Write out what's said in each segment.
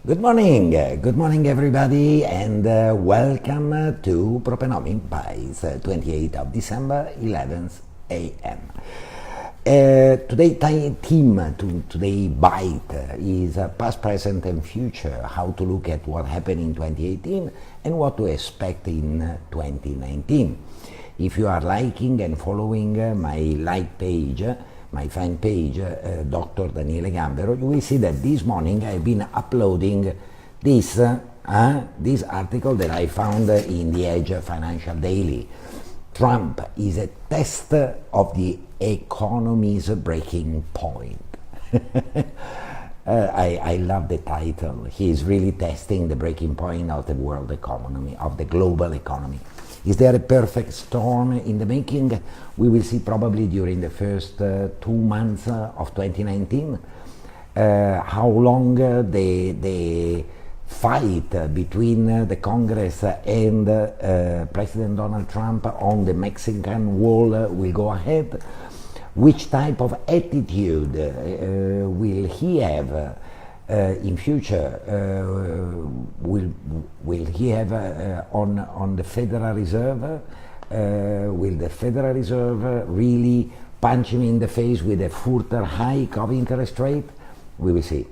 Good morning everybody, and welcome to Propenomy by 28th of December, 11th a.m. Today bite is past, present and future, how to look at what happened in 2018 and what to expect in 2019. If you are liking and following my like page, my fan page, Dr. Daniele Gambero, you will see that this morning I've been uploading this article that I found in the Edge Financial Daily. Trump is a test of the economy's breaking point. I love the title. He is really testing the breaking point of the world economy, of the global economy. Is there a perfect storm in the making? We will see probably during the first 2 months of 2019. How long the fight between the Congress and President Donald Trump on the Mexican wall will go ahead. Which type of attitude will he have in future? Will he have on the Federal Reserve? Will the Federal Reserve really punch him in the face with a further hike of interest rate? We will see.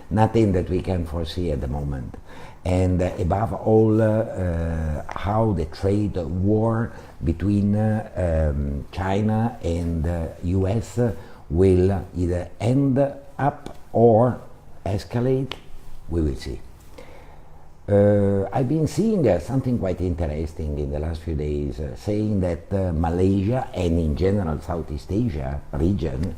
Nothing that we can foresee at the moment. And above all, how the trade war between China and US will either end up or escalate. We will see. I've been seeing something quite interesting in the last few days, saying that Malaysia and in general Southeast Asia region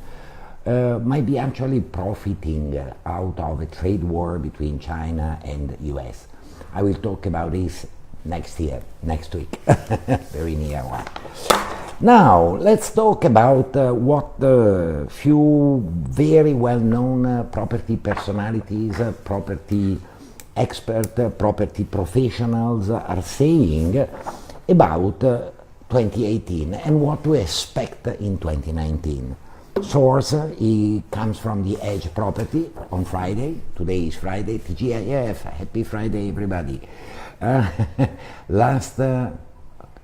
might be actually profiting out of a trade war between China and US. I will talk about this next week, very near one. Now, let's talk about what the few very well-known property personalities, property experts, property professionals are saying about 2018 and what to expect in 2019. Source, he comes from the Edge Property on Friday. Today is Friday, TGIF, happy Friday everybody.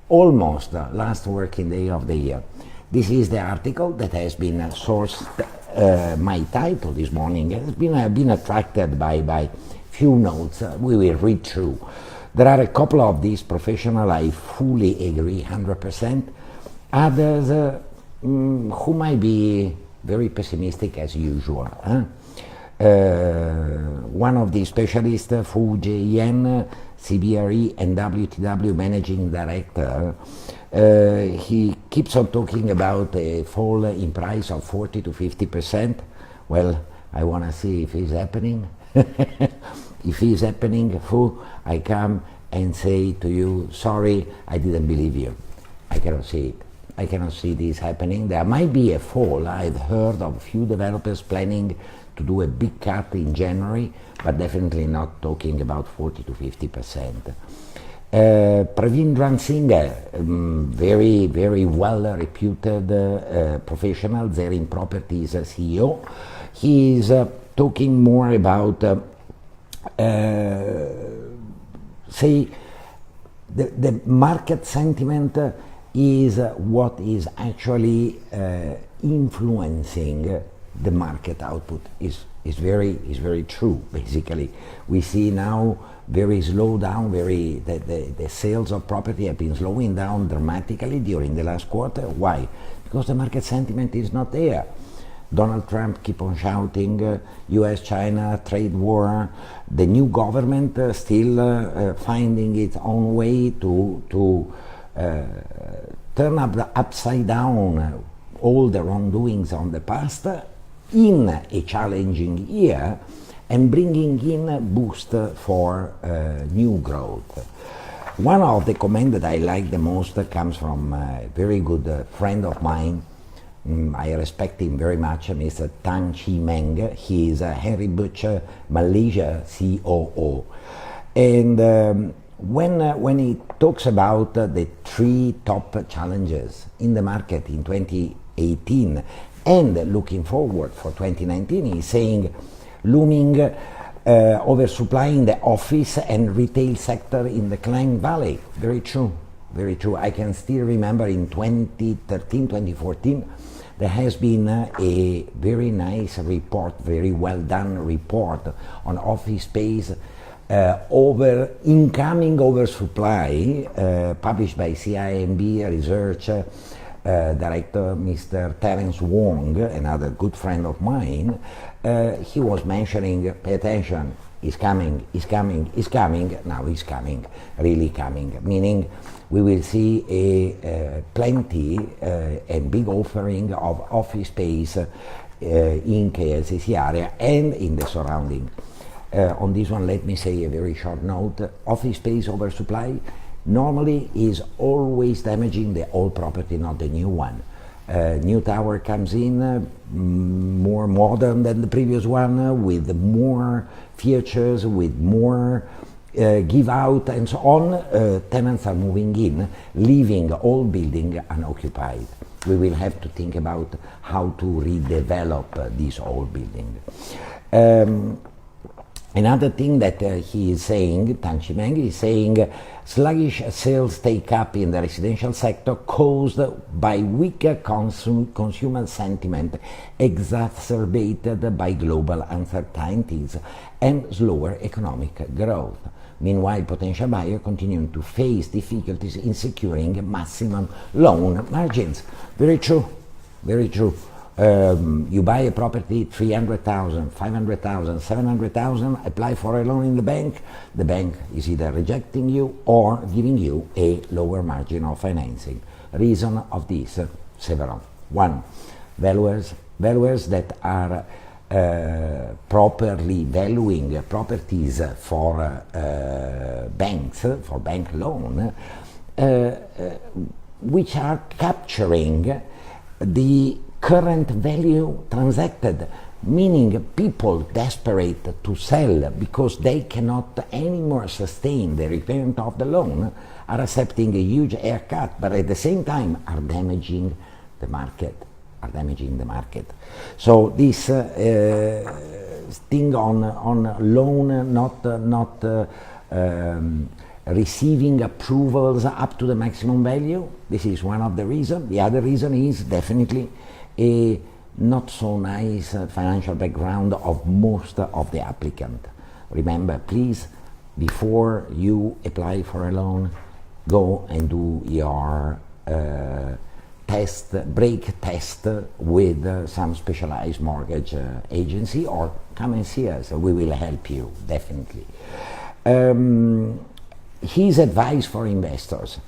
Almost last working day of the year. This is the article that has been sourced. My title this morning has been attracted by few notes. We will read through. There are a couple of these professionals I fully agree 100%. Others who might be very pessimistic as usual. One of the specialists, Fu Jian, CBRE and WTW managing director, he keeps on talking about a fall in price of 40 to 50%. Well, I want to see if it's happening. If it's happening, Fu, I come and say to you, sorry, I didn't believe you. I cannot see it. I cannot see this happening. There might be a fall. I've heard of a few developers planning to do a big cut in January, but definitely not talking about 40 to 50%. Praveen Singh, very, very well reputed professional, Zerin Properties CEO. He is talking more about, say, the market sentiment is what is actually influencing the market output. Is very true. Basically, we see now very slow down. The sales of property have been slowing down dramatically during the last quarter. Why? Because the market sentiment is not there. Donald Trump keep on shouting US-China trade war. The new government still finding its own way to turn upside down all the wrongdoings on the past in a challenging year and bringing in a boost for new growth. One of the comments that I like the most comes from a very good friend of mine. I respect him very much, Mr. Tang Chi Meng. He is Henry Butcher, Malaysia COO. And when he talks about the three top challenges in the market in 2018 and looking forward for 2019, he's saying looming oversupplying the office and retail sector in the Klang Valley. Very true, very true. I can still remember in 2013, 2014, there has been a very nice report, very well done report on office space incoming oversupply, published by CIMB research director Mr. Terence Wong, another good friend of mine. He was mentioning, pay attention, is coming, is coming, is coming, now is coming, really coming, meaning we will see a plenty and big offering of office space in KLCC area and in the surrounding. On this one, let me say a very short note. Office space oversupply normally is always damaging the old property, not the new one. New tower comes in, more modern than the previous one, with more features, with more give out and so on. Tenants are moving in, leaving old building unoccupied. We will have to think about how to redevelop this old building. Another thing that he is saying, Tan Chi Meng is saying, sluggish sales take-up in the residential sector caused by weaker consumer sentiment, exacerbated by global uncertainties and slower economic growth. Meanwhile, potential buyers continue to face difficulties in securing maximum loan margins. Very true, very true. You buy a property, 300,000, 500,000, 700,000, apply for a loan in the bank is either rejecting you or giving you a lower margin of financing. Reason of this, several. One, valuers that are properly valuing properties for banks, for bank loan, which are capturing the current value transacted, meaning people desperate to sell because they cannot anymore sustain the repayment of the loan are accepting a huge haircut, but at the same time are damaging the market. So this thing on loan not receiving approvals up to the maximum value, this is one of the reasons. The other reason is definitely a not so nice financial background of most of the applicants. Remember, please, before you apply for a loan, go and do your break test with some specialized mortgage agency, or come and see us. We will help you, definitely. His advice for investors: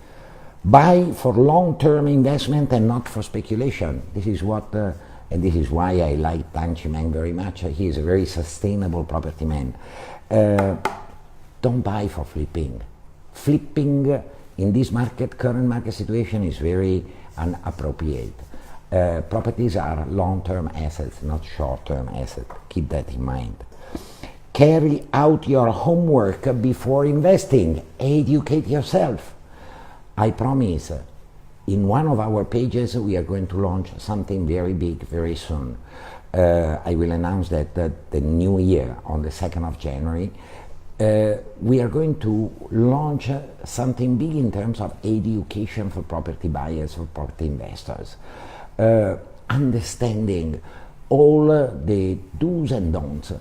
buy for long-term investment and not for speculation. This is what, and this is why I like Tan Chi Meng very much. He is a very sustainable property man. Don't buy for flipping. Flipping in this current market situation is very inappropriate. Properties are long-term assets, not short-term assets. Keep that in mind. Carry out your homework before investing. Educate yourself. I promise, in one of our pages we are going to launch something very big very soon. I will announce that the new year, on the 2nd of January, we are going to launch something big in terms of education for property buyers, for property investors. Understanding all the do's and don'ts.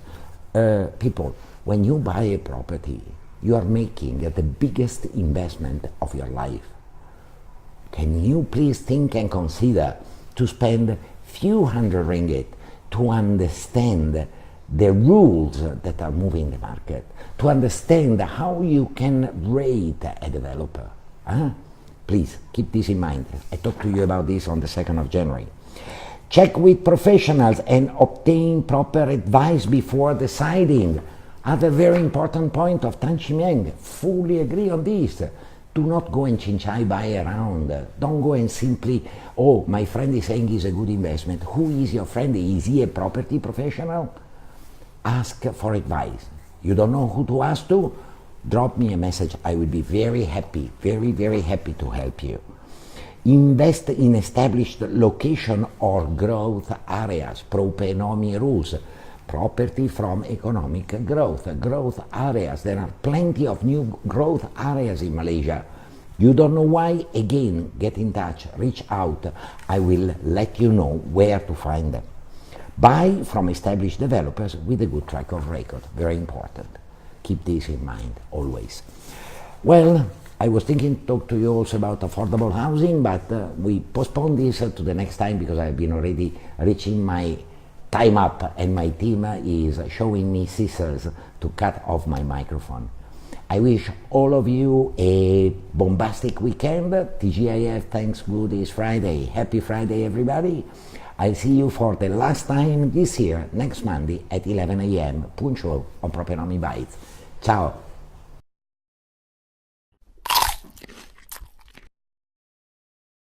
People, when you buy a property, you are making the biggest investment of your life. Can you please think and consider to spend few hundred ringgit to understand the rules that are moving the market, to understand how you can rate a developer? Please keep this in mind. I talked to you about this on the 2nd of January. Check with professionals and obtain proper advice before deciding. Other very important point of Tan Chi Meng, fully agree on this. Do not go and chinchai buy around. Don't go and simply, oh, my friend is saying it's a good investment. Who is your friend? Is he a property professional? Ask for advice. You don't know who to ask to? Drop me a message. I will be very happy, very, very happy to help you. Invest in established location or growth areas, Propenomy rules. property from economic growth, growth areas. There are plenty of new growth areas in Malaysia. You don't know why? Again, get in touch, reach out. I will let you know where to find them. Buy from established developers with a good track of record. Very important. Keep this in mind always. Well, I was thinking to talk to you also about affordable housing, but we postpone this to the next time because I've been already reaching my time up and my team is showing me scissors to cut off my microphone. I wish all of you a bombastic weekend. TGIF, thanks good is Friday. Happy Friday, everybody. I'll see you for the last time this year, next Monday at 11 a.m. punctual on Propenomy Bites. Ciao.